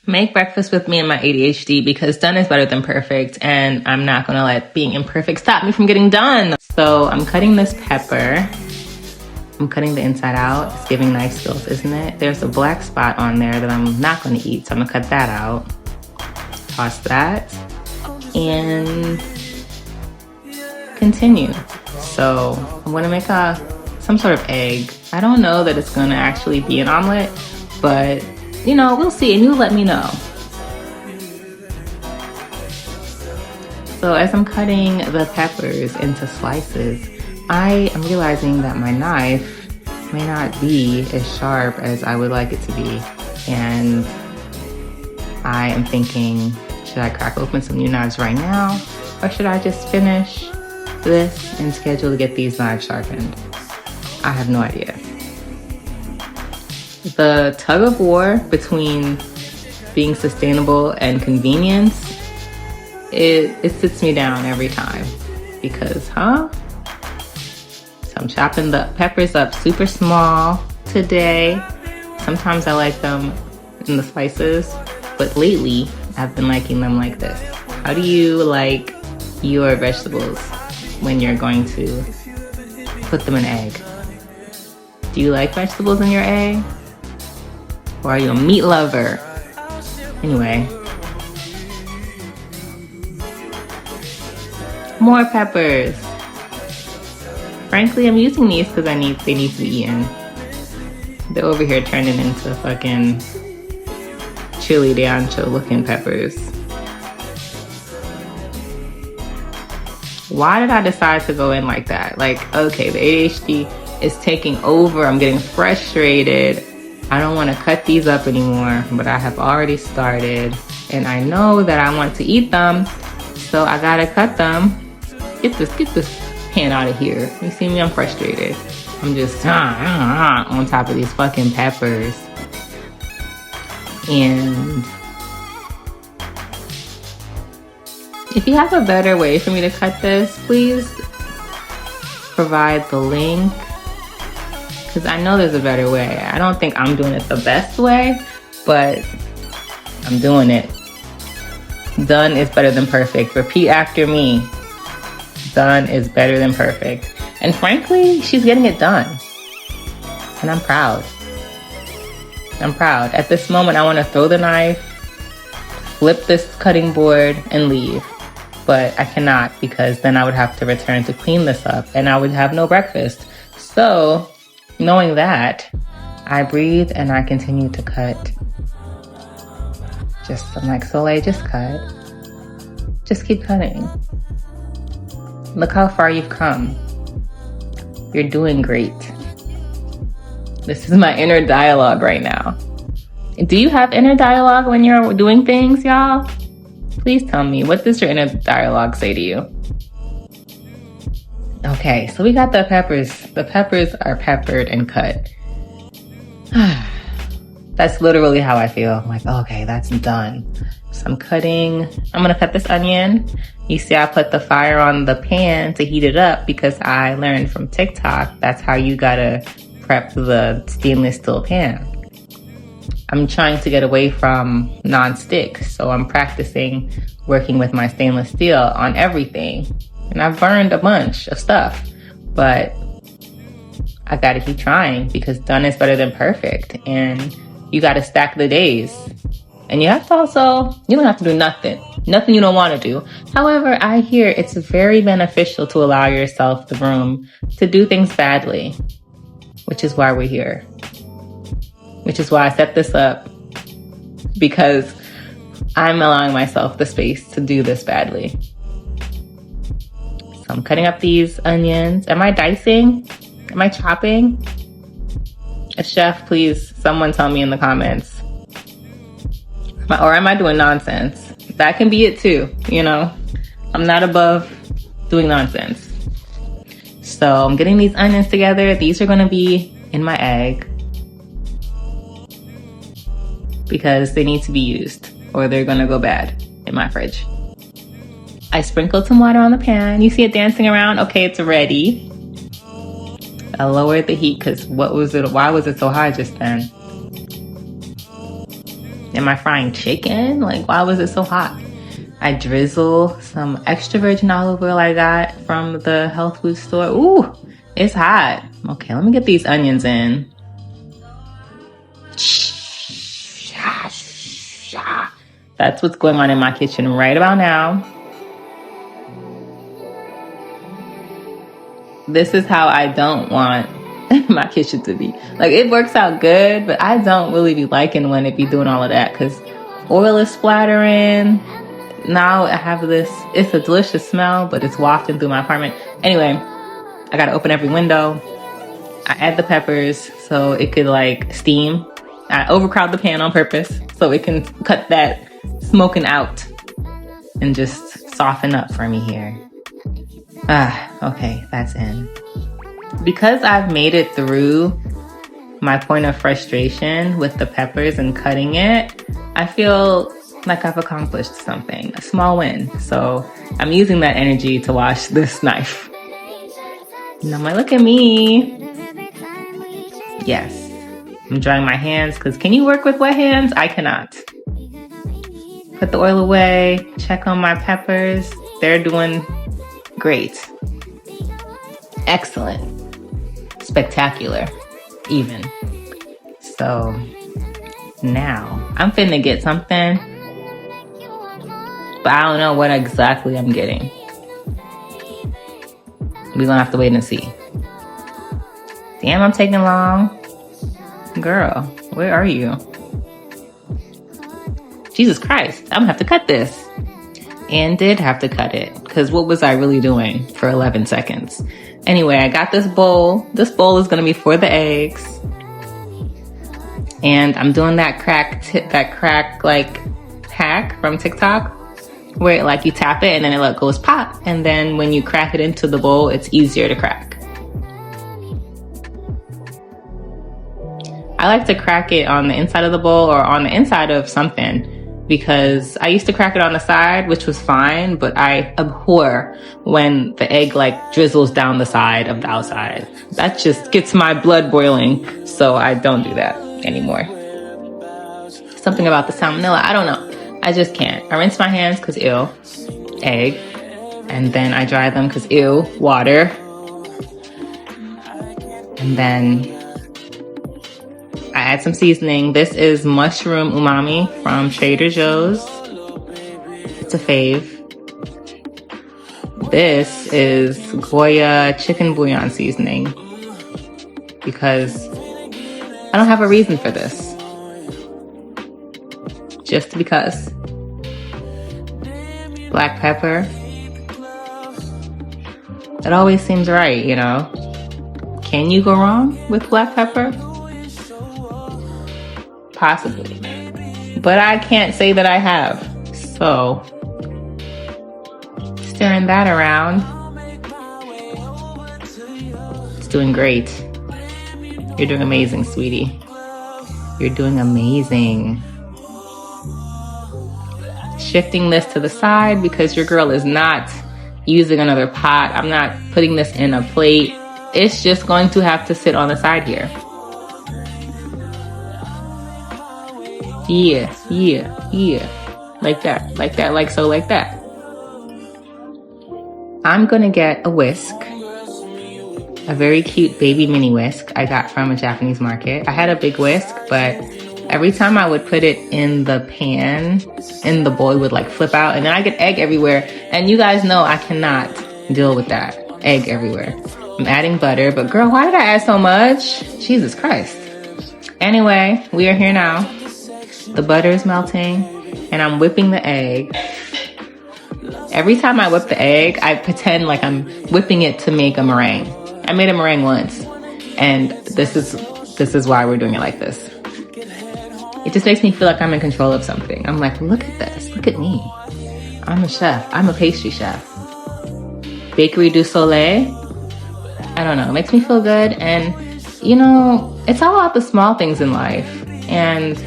Make breakfast with me and my ADHD because done is better than perfect, and I'm not gonna let being imperfect stop me from getting done. So I'm cutting this pepper. I'm cutting the inside out. It's giving knife skills, isn't it? There's a black spot on there that I'm not gonna eat, so I'm gonna cut that out. Toss that and continue. So I'm gonna make some sort of egg. I don't know that it's gonna actually be an omelet, but you know, we'll see, and you let me know. So as I'm cutting the peppers into slices, I am realizing that my knife may not be as sharp as I would like it to be. And I am thinking, should I crack open some new knives right now? Or should I just finish this and schedule to get these knives sharpened? I have no idea. The tug of war between being sustainable and convenience, it sits me down every time because, So I'm chopping the peppers up super small today. Sometimes I like them in the slices, but lately I've been liking them like this. How do you like your vegetables when you're going to put them in an egg? Do you like vegetables in your egg? Or are you a meat lover? Anyway. More peppers. Frankly, I'm using these because they need to be eaten. They're over here turning into fucking chili de ancho looking peppers. Why did I decide to go in like that? Like, okay, the ADHD is taking over. I'm getting frustrated. I don't want to cut these up anymore, but I have already started and I know that I want to eat them, so I gotta cut them. Get this pan out of here. You see me? I'm frustrated. I'm just on top of these fucking peppers. And if you have a better way for me to cut this, please provide the link. Because I know there's a better way. I don't think I'm doing it the best way, but I'm doing it. Done is better than perfect. Repeat after me. Done is better than perfect. And frankly, she's getting it done. And I'm proud. I'm proud. At this moment, I want to throw the knife, flip this cutting board, and leave. But I cannot because then I would have to return to clean this up and I would have no breakfast. So, knowing that, I breathe and I continue to cut. I'm like, Soleil, just cut. Just keep cutting. Look how far you've come. You're doing great. This is my inner dialogue right now. Do you have inner dialogue when you're doing things, y'all? Please tell me, what does your inner dialogue say to you? Okay, so we got the peppers. The peppers are peppered and cut. That's literally how I feel. I'm like, okay, that's done. So I'm gonna cut this onion. You see I put the fire on the pan to heat it up because I learned from TikTok, that's how you gotta prep the stainless steel pan. I'm trying to get away from non-stick, so I'm practicing working with my stainless steel on everything. And I've burned a bunch of stuff, but I gotta keep trying because done is better than perfect. And you gotta stack the days. And you have to you don't have to do nothing you don't wanna do. However, I hear it's very beneficial to allow yourself the room to do things badly, which is why we're here. Which is why I set this up, because I'm allowing myself the space to do this badly. So I'm cutting up these onions. Am I dicing? Am I chopping? A chef, please, someone tell me in the comments. Or am I doing nonsense? That can be it too, you know? I'm not above doing nonsense. So I'm getting these onions together. These are gonna be in my egg because they need to be used or they're gonna go bad in my fridge. I sprinkled some water on the pan. You see it dancing around? Okay, it's ready. I lowered the heat because why was it so high just then? Am I frying chicken? Like, why was it so hot? I drizzle some extra virgin olive oil I got from the health food store. Ooh, it's hot. Okay, let me get these onions in. That's what's going on in my kitchen right about now. This is how I don't want my kitchen to be. Like, it works out good, but I don't really be liking when it be doing all of that because oil is splattering. Now I have this, it's a delicious smell, but it's wafting through my apartment. Anyway, I gotta open every window. I add the peppers so it could like steam. I overcrowd the pan on purpose so it can cut that smoking out and just soften up for me here. Okay, that's in. Because I've made it through my point of frustration with the peppers and cutting it, I feel like I've accomplished something, a small win. So I'm using that energy to wash this knife. And I'm like, look at me. Yes. I'm drying my hands because can you work with wet hands? I cannot. Put the oil away, check on my peppers. They're doing great. Excellent. Spectacular, even. So now I'm finna get something, but I don't know what exactly I'm getting. We're gonna have to wait and see. Damn, I'm taking long. Girl, where are you? Jesus Christ, I'm gonna have to cut this. And did have to cut it, because what was I really doing for 11 seconds? Anyway, I got this bowl. This bowl is gonna be for the eggs. And I'm doing that crack like hack from TikTok, where like you tap it and then it goes pop. And then when you crack it into the bowl, it's easier to crack. I like to crack it on the inside of the bowl or on the inside of something, because I used to crack it on the side, which was fine, but I abhor when the egg like drizzles down the side of the outside. That just gets my blood boiling, so I don't do that anymore. Something about the salmonella, I don't know. I just can't. I rinse my hands because ew, egg, and then I dry them because ew, water, and then I add some seasoning. This is mushroom umami from Trader Joe's. It's a fave. This is Goya chicken bouillon seasoning because I don't have a reason for this. Just because. Black pepper. It always seems right, you know. Can you go wrong with black pepper? Possibly. But I can't say that I have. So, stirring that around. It's doing great. You're doing amazing, sweetie. You're doing amazing. Shifting this to the side because your girl is not using another pot. I'm not putting this in a plate. It's just going to have to sit on the side here. Yeah. Like that, like so, like that. I'm gonna get a whisk. A very cute baby mini whisk I got from a Japanese market. I had a big whisk, but every time I would put it in the pan, in the bowl, it would like flip out, and then I get egg everywhere. And you guys know I cannot deal with that. Egg everywhere. I'm adding butter, but girl, why did I add so much? Jesus Christ. Anyway, we are here now. The butter is melting, and I'm whipping the egg. Every time I whip the egg, I pretend like I'm whipping it to make a meringue. I made a meringue once, and this is why we're doing it like this. It just makes me feel like I'm in control of something. I'm like, look at this, look at me. I'm a chef, I'm a pastry chef. Bakery du Soleil, I don't know, it makes me feel good. And you know, it's all about the small things in life. And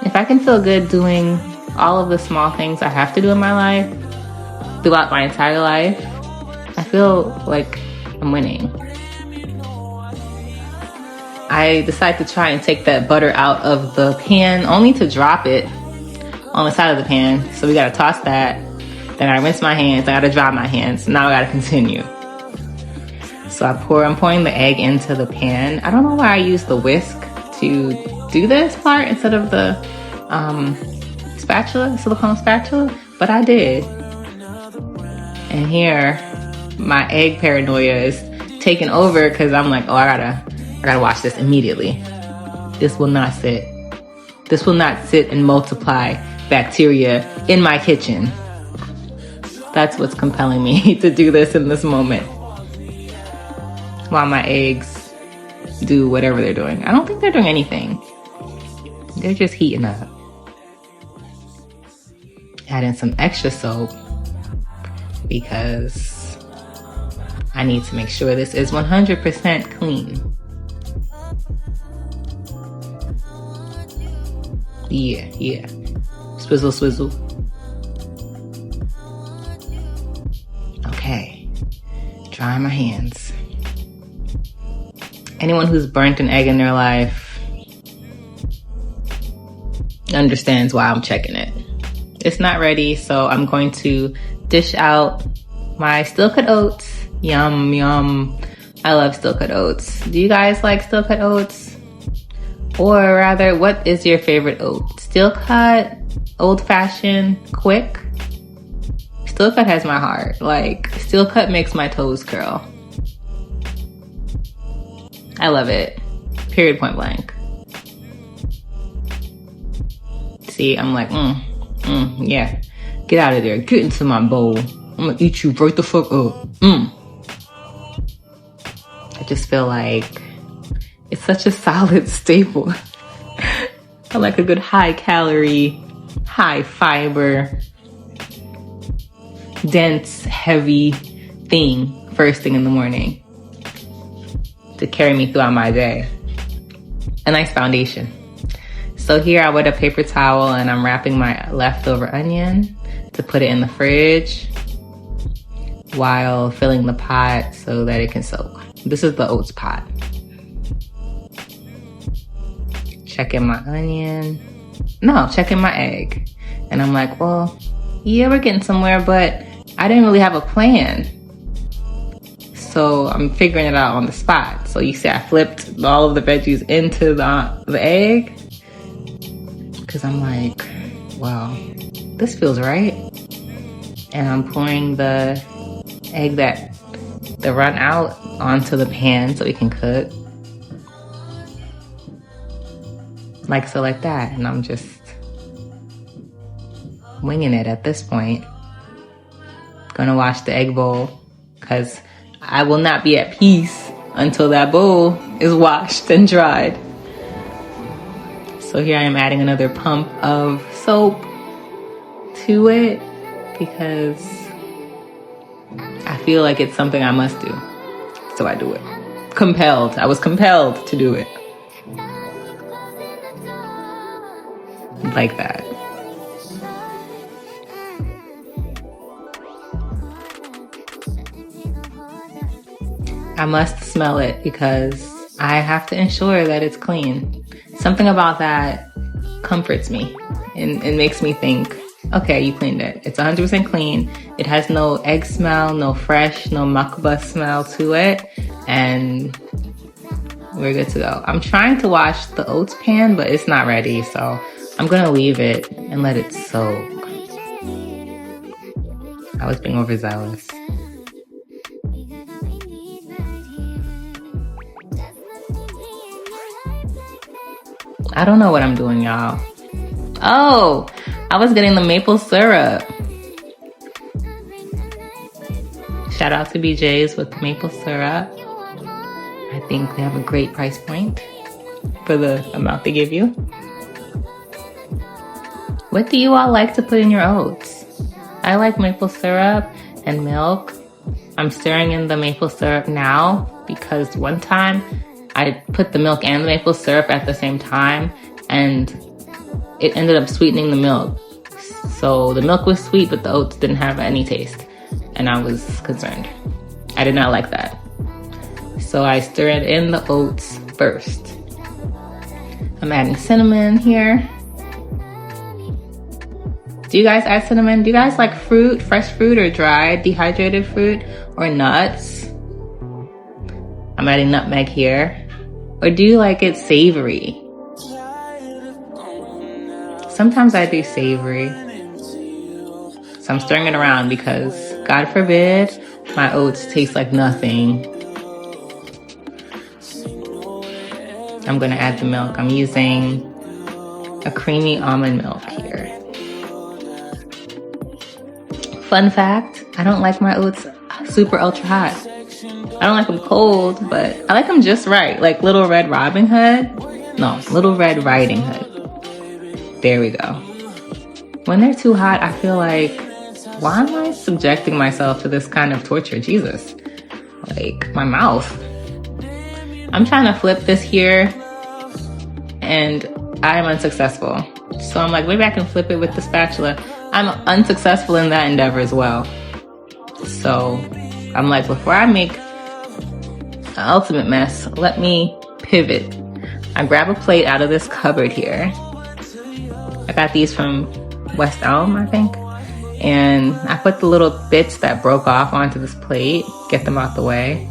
if I can feel good doing all of the small things I have to do in my life, throughout my entire life, I feel like I'm winning. I decided to try and take that butter out of the pan, only to drop it on the side of the pan. So we gotta toss that. Then I rinse my hands. I gotta dry my hands. Now I gotta continue. So I'm pouring the egg into the pan. I don't know why I use the whisk to do this part instead of the silicone spatula, but I did. And here, my egg paranoia is taking over because I'm like, oh, I gotta wash this immediately. This will not sit. This will not sit and multiply bacteria in my kitchen. That's what's compelling me to do this in this moment. While my eggs do whatever they're doing. I don't think they're doing anything. They're just heating up. Add in some extra soap because I need to make sure this is 100% clean. Yeah. Swizzle, swizzle. Okay. Dry my hands. Anyone who's burnt an egg in their life understands why I'm checking it. It's not ready, so I'm going to dish out my steel-cut oats. Yum, yum. I love steel-cut oats. Do you guys like steel-cut oats? Or rather, what is your favorite oat? Steel-cut, old-fashioned, quick? Steel-cut has my heart. Like, steel-cut makes my toes curl. I love it. Period, point blank. See, I'm like, yeah. Get out of there. Get into my bowl. I'm gonna eat you right the fuck up. I just feel like it's such a solid staple. I like a good high calorie, high fiber, dense, heavy thing first thing in the morning to carry me throughout my day. A nice foundation. So here I wet a paper towel and I'm wrapping my leftover onion to put it in the fridge while filling the pot so that it can soak. This is the oats pot. Checking my onion. No, checking my egg. And I'm like, well, yeah, we're getting somewhere, but I didn't really have a plan. So I'm figuring it out on the spot. So you see I flipped all of the veggies into the egg. Because I'm like, wow, this feels right. And I'm pouring the egg the run out onto the pan so it can cook. Like so, like that. And I'm just winging it at this point. Gonna wash the egg bowl because I will not be at peace until that bowl is washed and dried. So here I am adding another pump of soap to it because I feel like it's something I must do. So I do it. Compelled. I was compelled to do it. Like that. I must smell it because I have to ensure that it's clean. Something about that comforts me and makes me think, okay, you cleaned it. It's 100% clean. It has no egg smell, no fresh, no makba smell to it. And we're good to go. I'm trying to wash the oats pan, but it's not ready. So I'm going to leave it and let it soak. I was being overzealous. I don't know what I'm doing, y'all. Oh, I was getting the maple syrup. Shout out to BJ's with the maple syrup. I think they have a great price point for the amount they give you. What do you all like to put in your oats? I like maple syrup and milk. I'm stirring in the maple syrup now because one time I put the milk and the maple syrup at the same time and it ended up sweetening the milk. So the milk was sweet, but the oats didn't have any taste. And I was concerned. I did not like that. So I stirred in the oats first I'm adding cinnamon here. Do you guys add cinnamon? Do you guys like fruit, fresh fruit or dried, dehydrated fruit or nuts? I'm adding nutmeg here. Or do you like it savory? Sometimes I do savory. So I'm stirring it around because God forbid my oats taste like nothing. I'm gonna add the milk. I'm using a creamy almond milk here. Fun fact, I don't like my oats super ultra hot. I don't like them cold, but I like them just right. Like Little Red Riding Hood. No, Little Red Riding Hood. There we go. When they're too hot, I feel like, why am I subjecting myself to this kind of torture? Jesus. Like, my mouth. I'm trying to flip this here, and I'm unsuccessful. So I'm like, maybe I can flip it with the spatula. I'm unsuccessful in that endeavor as well. So I'm like, before I make an ultimate mess, let me pivot. I grab a plate out of this cupboard here. I got these from West Elm, I think. And I put the little bits that broke off onto this plate, get them out the way.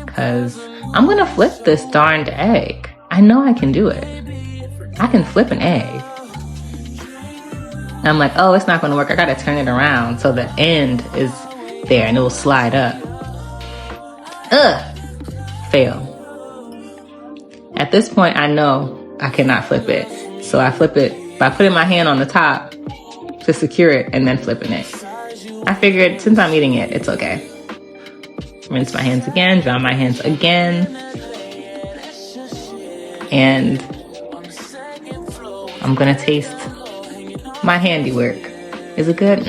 Cause I'm gonna flip this darned egg. I know I can do it. I can flip an egg. And I'm like, oh, it's not gonna work. I gotta turn it around so the end is there and it will slide up. Fail. At this point, I know I cannot flip it. So I flip it by putting my hand on the top to secure it and then flipping it. I figured since I'm eating it, it's okay. Rinse my hands again, dry my hands again. And I'm gonna taste my handiwork. Is it good?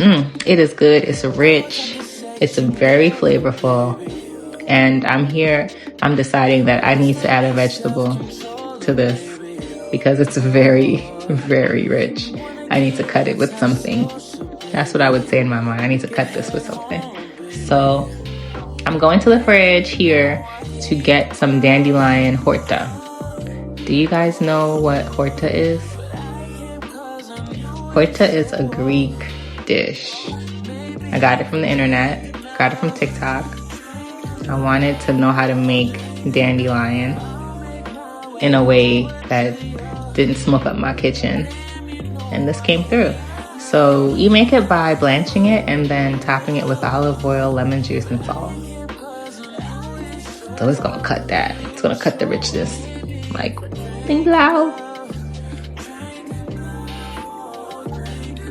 It is good. It's rich. It's very flavorful. And I'm deciding that I need to add a vegetable to this because it's very, very rich. I need to cut it with something. That's what I would say in my mind. I need to cut this with something. So I'm going to the fridge here to get some dandelion horta. Do you guys know what horta is? Horta is a Greek dish. I got it from the internet, got it from TikTok. I wanted to know how to make dandelion in a way that didn't smoke up my kitchen. And this came through. So you make it by blanching it and then topping it with olive oil, lemon juice, and salt. So it's gonna cut that. It's gonna cut the richness. Like, ding blow.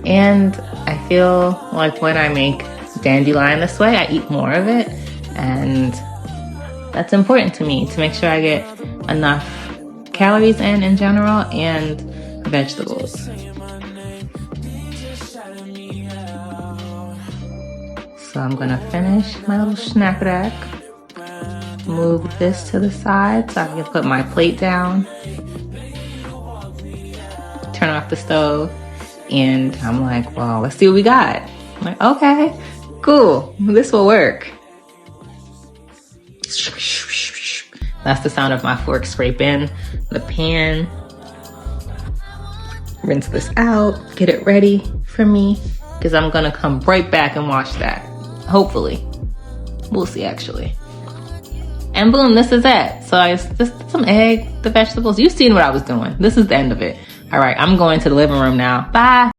And I feel like when I make dandelion this way, I eat more of it. And that's important to me, to make sure I get enough calories in general and vegetables. So I'm gonna finish my little snack rack. Move this to the side so I can put my plate down. Turn off the stove. And I'm like, well, let's see what we got. I'm like, okay, cool. This will work. That's the sound of my fork scraping the pan. Rinse this out, get it ready for me, because I'm gonna come right back and wash that. Hopefully. We'll see, actually. And boom, this is it. So I just some egg, the vegetables. You've seen what I was doing. This is the end of it. All right, I'm going to the living room now. Bye.